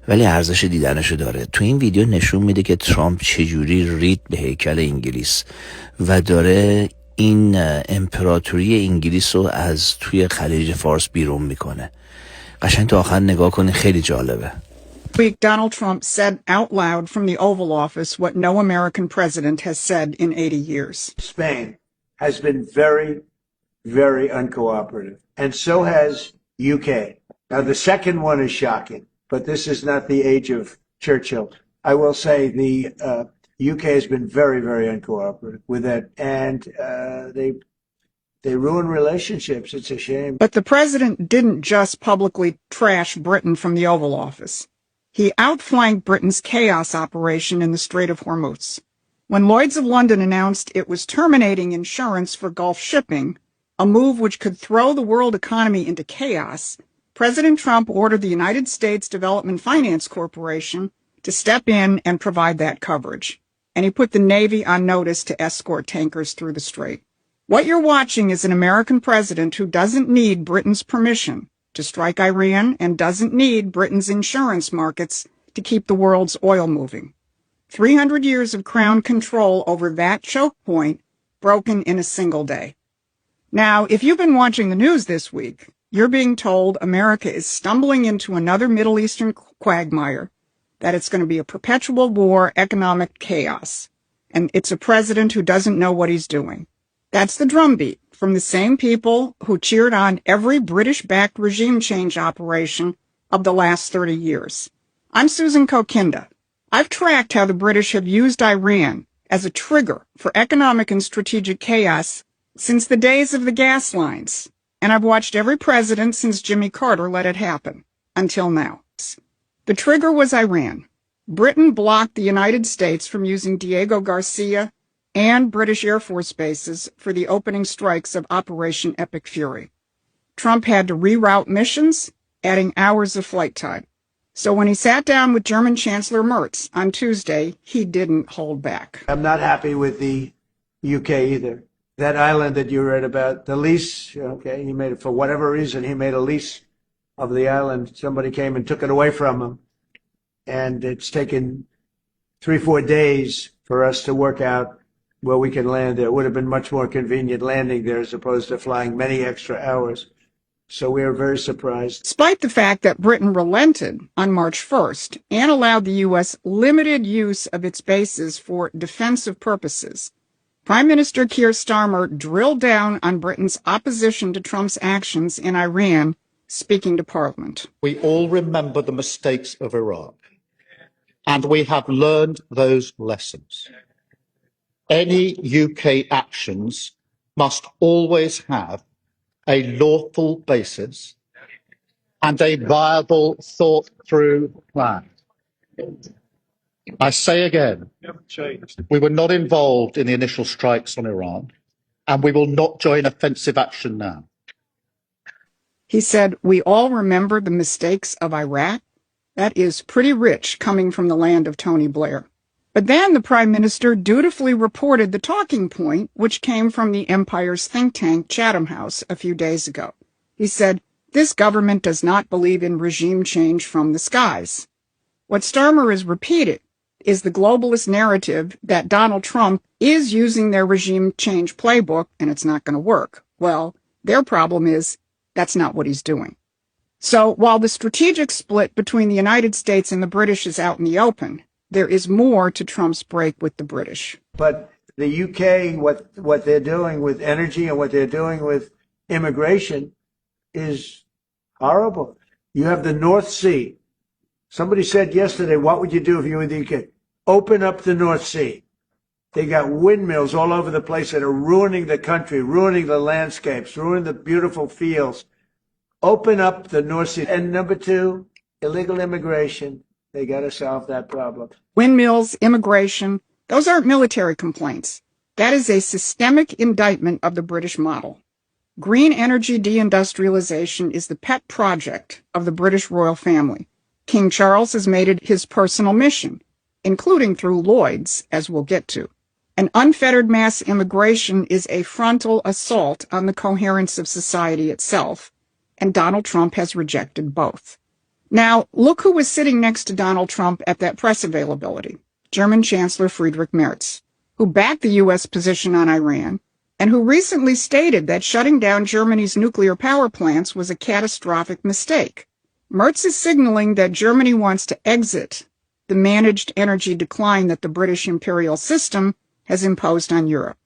ولی ارزش دیدنشو داره. تو این ویدیو نشون میده که ترامپ چجوری رید به هیکل انگلیس و داره این امپراتوری انگلیس رو از توی خلیج فارس بیرون میکنه. قشنگ تا آخر نگاه کنی، خیلی جالبه. Week, Donald Trump said out loud from the Oval Office what no American president has said in 80 years. Spain has been very, very uncooperative, and so has UK. Now, the second one is shocking, but this is not the age of Churchill. I will say the UK has been very, very uncooperative with that, and they ruin relationships. It's a shame. But the president didn't just publicly trash Britain from the Oval Office. He outflanked Britain's chaos operation in the Strait of Hormuz. When Lloyd's of London announced it was terminating insurance for Gulf shipping, a move which could throw the world economy into chaos, President Trump ordered the United States Development Finance Corporation to step in and provide that coverage. And he put the Navy on notice to escort tankers through the strait. What you're watching is an American president who doesn't need Britain's permission to strike Iran and doesn't need Britain's insurance markets to keep the world's oil moving. 300 years of crown control over that choke point broken in a single day. Now, if you've been watching the news this week, you're being told America is stumbling into another Middle Eastern quagmire, that it's going to be a perpetual war, economic chaos, and it's a president who doesn't know what he's doing. That's the drumbeat from the same people who cheered on every British-backed regime change operation of the last 30 years. I'm Susan Kokinda. I've tracked how the British have used Iran as a trigger for economic and strategic chaos since the days of the gas lines, and I've watched every president since Jimmy Carter let it happen, until now. The trigger was Iran. Britain blocked the United States from using Diego Garcia and British Air Force bases for the opening strikes of Operation Epic Fury. Trump had to reroute missions, adding hours of flight time. So when he sat down with German Chancellor Merz on Tuesday, he didn't hold back. I'm not happy with the UK either. That island that you read about, the lease, okay, he made it for whatever reason, he made a lease of the island. Somebody came and took it away from him. And it's taken 3-4 days for us to work out where we can land there. It would have been much more convenient landing there as opposed to flying many extra hours. So we are very surprised. Despite the fact that Britain relented on March 1st and allowed the U.S. limited use of its bases for defensive purposes, Prime Minister Keir Starmer drilled down on Britain's opposition to Trump's actions in Iran, speaking to Parliament. We all remember the mistakes of Iraq, and we have learned those lessons. Any UK actions must always have a lawful basis and a viable, thought-through plan. I say again, we were not involved in the initial strikes on Iran, and we will not join offensive action now. He said, we all remember the mistakes of Iraq. That is pretty rich coming from the land of Tony Blair. But then the Prime Minister dutifully reported the talking point, which came from the Empire's think tank Chatham House a few days ago. He said, this government does not believe in regime change from the skies. What Starmer has repeated is the globalist narrative that Donald Trump is using their regime change playbook and it's not going to work. Well, their problem is that's not what he's doing. So while the strategic split between the United States and the British is out in the open, there is more to Trump's break with the British. But the UK, what they're doing with energy and what they're doing with immigration is horrible. You have the North Sea. Somebody said yesterday, what would you do if you were in the UK? Open up the North Sea. They got windmills all over the place that are ruining the country, ruining the landscapes, ruining the beautiful fields. Open up the North Sea. And number 2, illegal immigration. They got to solve that problem. Windmills, immigration, those aren't military complaints. That is a systemic indictment of the British model. Green energy deindustrialization is the pet project of the British royal family. King Charles has made it his personal mission, including through Lloyd's, as we'll get to. And unfettered mass immigration is a frontal assault on the coherence of society itself, and Donald Trump has rejected both. Now, look who was sitting next to Donald Trump at that press availability. German Chancellor Friedrich Merz, who backed the U.S. position on Iran and who recently stated that shutting down Germany's nuclear power plants was a catastrophic mistake. Merz is signaling that Germany wants to exit the managed energy decline that the British imperial system has imposed on Europe.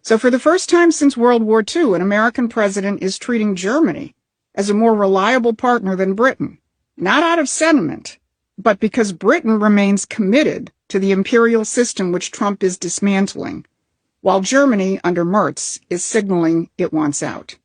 So for the first time since World War II, an American president is treating Germany as a more reliable partner than Britain, not out of sentiment, but because Britain remains committed to the imperial system which Trump is dismantling, while Germany, under Merz, is signaling it wants out.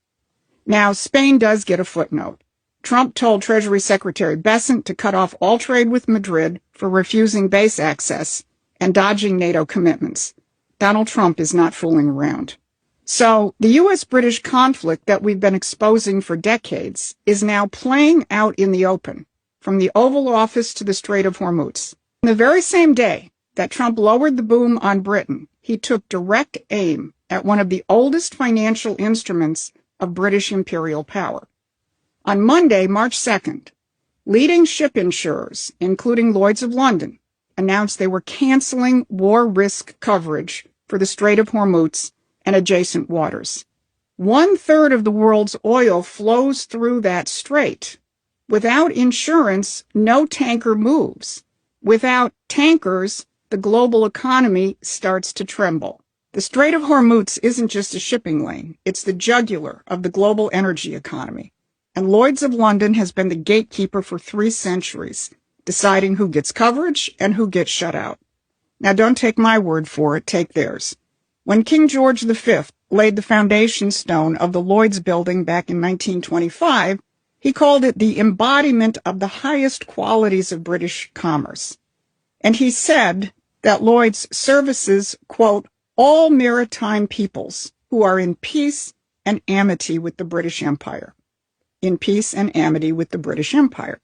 Now, Spain does get a footnote. Trump told Treasury Secretary Bessent to cut off all trade with Madrid for refusing base access and dodging NATO commitments. Donald Trump is not fooling around. So the U.S.-British conflict that we've been exposing for decades is now playing out in the open, from the Oval Office to the Strait of Hormuz. On the very same day that Trump lowered the boom on Britain, he took direct aim at one of the oldest financial instruments of British imperial power. On Monday, March 2nd, leading ship insurers, including Lloyd's of London, announced they were canceling war risk coverage for the Strait of Hormuz and adjacent waters. 1/3 of the world's oil flows through that strait. Without insurance, no tanker moves. Without tankers, the global economy starts to tremble. The Strait of Hormuz isn't just a shipping lane. It's the jugular of the global energy economy. And Lloyd's of London has been the gatekeeper for 3 centuries, deciding who gets coverage and who gets shut out. Now, don't take my word for it, take theirs. When King George V laid the foundation stone of the Lloyd's building back in 1925, he called it the embodiment of the highest qualities of British commerce. And he said that Lloyd's services, quote, all maritime peoples who are in peace and amity with the British Empire. In peace and amity with the British Empire.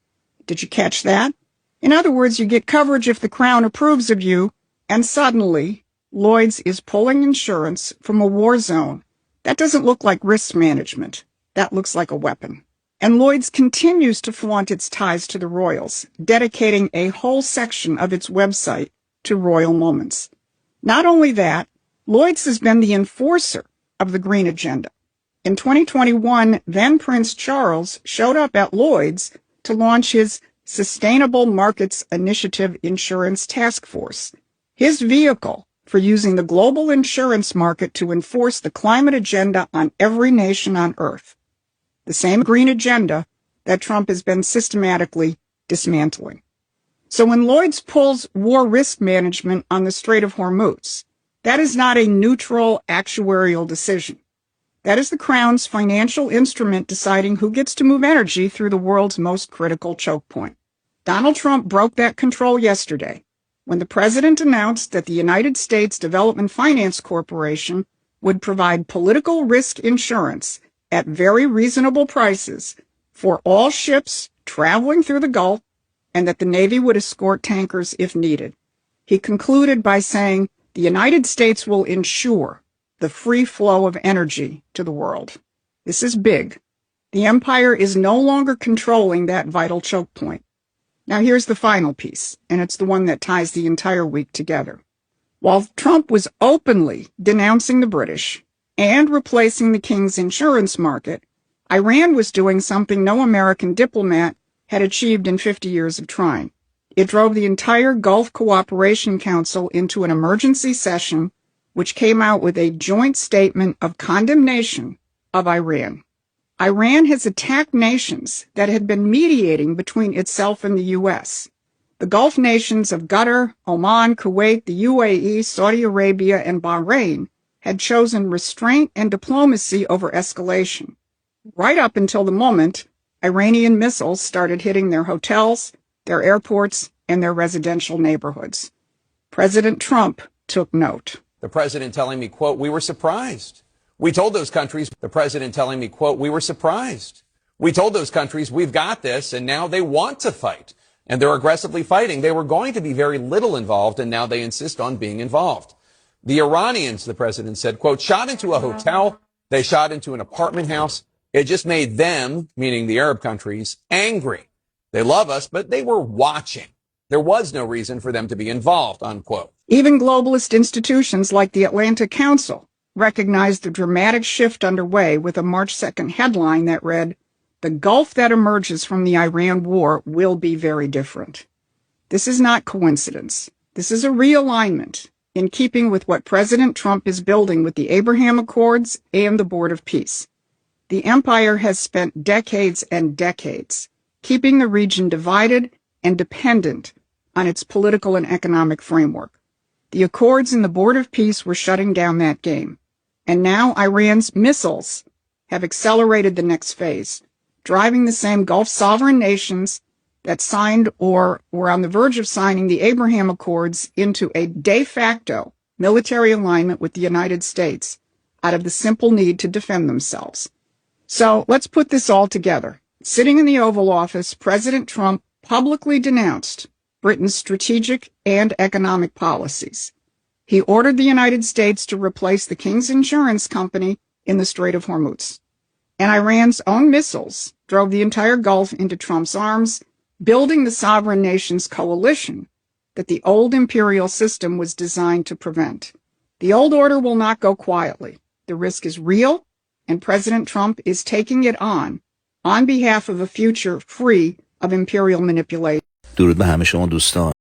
Did you catch that? In other words, you get coverage if the Crown approves of you, and suddenly Lloyd's is pulling insurance from a war zone. That doesn't look like risk management. That looks like a weapon. And Lloyd's continues to flaunt its ties to the royals, dedicating a whole section of its website to royal moments. Not only that, Lloyd's has been the enforcer of the green agenda. In 2021, then Prince Charles showed up at Lloyd's to launch his Sustainable Markets Initiative Insurance Task Force, his vehicle for using the global insurance market to enforce the climate agenda on every nation on Earth. The same green agenda that Trump has been systematically dismantling. So when Lloyd's pulls war risk management on the Strait of Hormuz, that is not a neutral actuarial decision. That is the Crown's financial instrument deciding who gets to move energy through the world's most critical choke point. Donald Trump broke that control yesterday when the president announced that the United States Development Finance Corporation would provide political risk insurance at very reasonable prices for all ships traveling through the Gulf, and that the Navy would escort tankers if needed. He concluded by saying the United States will ensure the free flow of energy to the world. This is big. The empire is no longer controlling that vital choke point. Now here's the final piece, and it's the one that ties the entire week together. While Trump was openly denouncing the British and replacing the king's insurance market, Iran was doing something no American diplomat had achieved in 50 years of trying. It drove the entire Gulf Cooperation Council into an emergency session, which came out with a joint statement of condemnation of Iran. Iran has attacked nations that had been mediating between itself and the U.S. The Gulf nations of Qatar, Oman, Kuwait, the UAE, Saudi Arabia, and Bahrain had chosen restraint and diplomacy over escalation, right up until the moment Iranian missiles started hitting their hotels, their airports, and their residential neighborhoods. President Trump took note. The president telling me, quote, we were surprised. We told those countries, the president telling me, quote, we were surprised. We told those countries, we've got this, and now they want to fight. And they're aggressively fighting. They were going to be very little involved, and now they insist on being involved. The Iranians, the president said, quote, shot into a hotel. They shot into an apartment house. It just made them, meaning the Arab countries, angry. They love us, but they were watching. There was no reason for them to be involved, unquote. Even globalist institutions like the Atlantic Council recognized the dramatic shift underway with a March 2nd headline that read, "The Gulf that emerges from the Iran war will be very different." This is not coincidence. This is a realignment in keeping with what President Trump is building with the Abraham Accords and the Board of Peace. The empire has spent decades and decades keeping the region divided and dependent on its political and economic framework. The Accords and the Board of Peace were shutting down that game. And now Iran's missiles have accelerated the next phase, driving the same Gulf sovereign nations that signed or were on the verge of signing the Abraham Accords into a de facto military alignment with the United States out of the simple need to defend themselves. So let's put this all together. Sitting in the Oval Office, President Trump publicly denounced Britain's strategic and economic policies. He ordered the United States to replace the King's Insurance Company in the Strait of Hormuz. And Iran's own missiles drove the entire Gulf into Trump's arms, building the sovereign nations coalition that the old imperial system was designed to prevent. The old order will not go quietly. The risk is real, and President Trump is taking it on behalf of a future free of imperial manipulation. درود به همه شما دوستان.